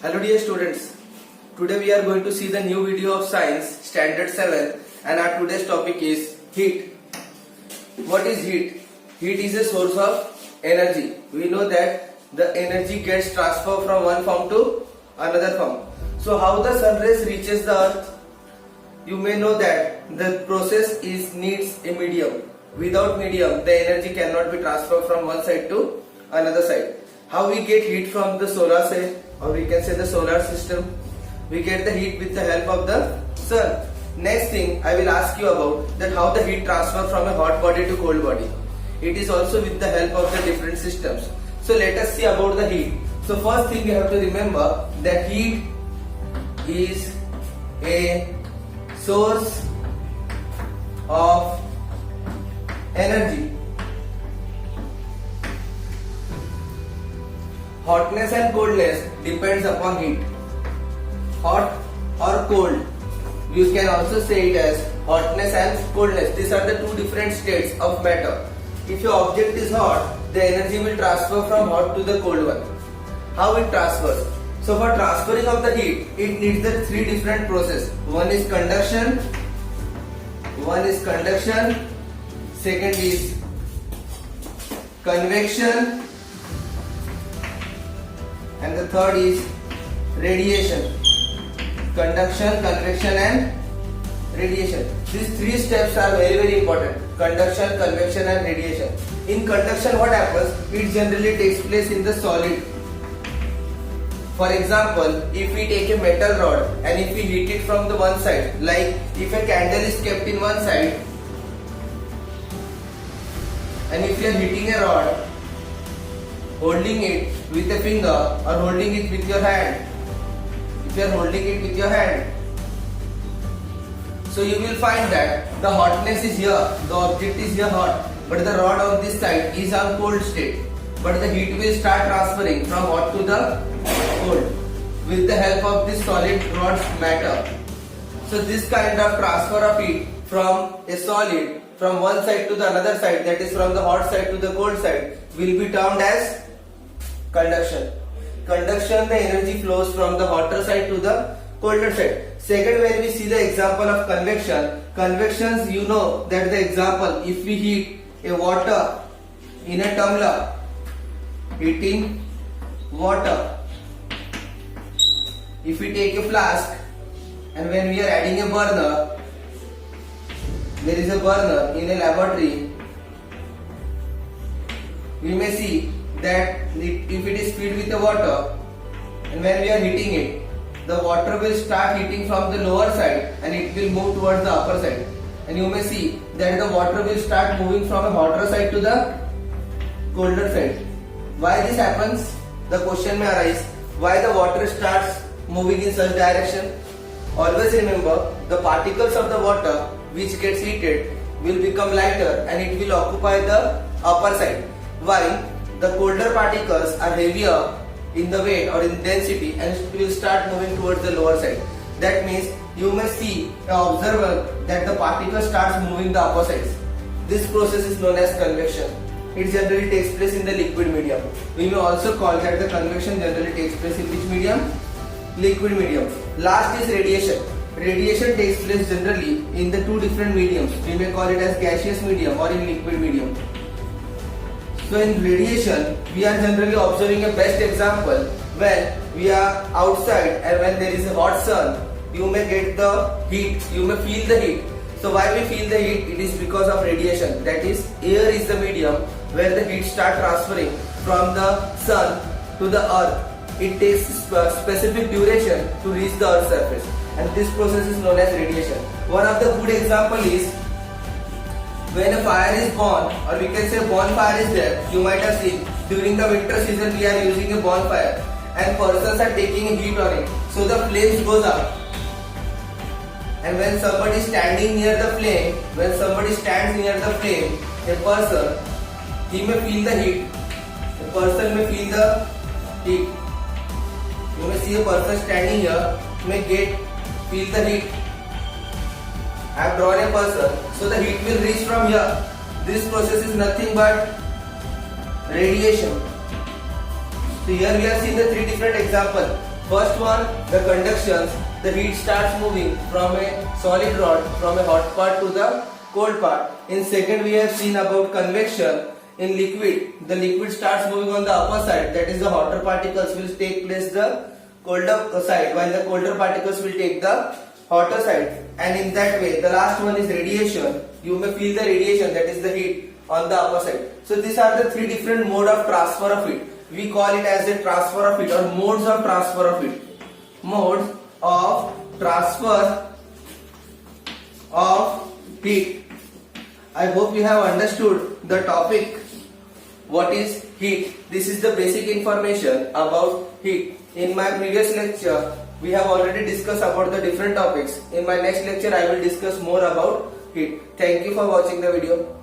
Hello dear students, today we are going to see the new video of science standard 7 and our today's topic is heat. What is heat? Heat is a source of energy. We know that the energy gets transferred from one form to another form. So how the sun rays reaches the earth? You may know that the process needs a medium. Without medium, the energy cannot be transferred from one side to another side. How we get heat from the solar cell, or we can say the solar system? We get the heat with the help of the sun. Next thing I will ask you about that how the heat transfer from a hot body to cold body. It is also with the help of the different systems. So let us see about the heat. So first thing you have to remember that heat is a source of energy. Hotness and coldness depends upon heat. Hot or cold. You can also say it as hotness and coldness. These are the two different states of matter. If your object is hot, the energy will transfer from hot to the cold one. How it transfers? So for transferring of the heat, it needs the three different processes. One is conduction, second is convection, and the third is radiation. Conduction, convection and radiation. These three steps are very important. Conduction, convection and radiation. In conduction what happens? It generally takes place in the solid. For example, if we take a metal rod and if we heat it from the one side, like if a candle is kept in one side and if you are heating a rod, holding it with a finger or holding it with your hand, if you are holding it with your hand, so you will find that the hotness is here, the object is here hot, but the rod on this side is on cold state, but the heat will start transferring from hot to the cold with the help of this solid rod's matter. So this kind of transfer of heat from a solid from one side to the another side, that is from the hot side to the cold side, will be termed as conduction. Conduction, the energy flows from the hotter side to the colder side. Second, when we see the example of convection, convections, you know that the example, if we heat a water in a tumbler, heating water. If we take a flask and when we are adding a burner, there is a burner in a laboratory, we may see that if it is filled with the water and when we are heating it, the water will start heating from the lower side and it will move towards the upper side, and you may see that the water will start moving from a hotter side to the colder side. Why this happens? The question may arise, why the water starts moving in such direction? Always remember, the particles of the water which gets heated will become lighter and it will occupy the upper side, while the colder particles are heavier in the weight or in density and it will start moving towards the lower side. That means you may see an observer that the particle starts moving the upper sides. This process is known as convection. It generally takes place in the liquid medium. We may also call that the convection generally takes place in which medium? Liquid medium. Last is radiation. Radiation takes place generally in the two different mediums. We may call it as gaseous medium or in liquid medium. So in radiation, we are generally observing a best example when we are outside and when there is a hot sun, you may get the heat, you may feel the heat. So why we feel the heat? It is because of radiation. That is, air is the medium where the heat start transferring from the sun to the earth. It takes a specific duration to reach the earth's surface, and this process is known as radiation. One of the good example is when a fire is born, or we can say bonfire is there. You might have seen during the winter season we are using a bonfire and persons are taking a heat on it. So the flames goes up. And when somebody is standing near the flame, when somebody stands near the flame, a person, he may feel the heat. A person may feel the heat. You may see a person standing here, may feel the heat. I have drawn a person, so the heat will reach from here. This process is nothing but radiation. So here we have seen the three different examples. First one, the conductions. The heat starts moving from a solid rod, from a hot part to the cold part. In second, we have seen about convection. In liquid, the liquid starts moving on the upper side, that is the hotter particles will take place the colder side, while the colder particles will take the hotter side. And in that way, the last one is radiation. You may feel the radiation, that is the heat on the upper side. So these are the three different mode of transfer of heat. We call it as a transfer of heat or modes of transfer of heat. Modes of transfer of heat. I hope you have understood the topic. What is heat? This is the basic information about heat. In my previous lecture, we have already discussed about the different topics. In my next lecture, I will discuss more about heat. Thank you for watching the video.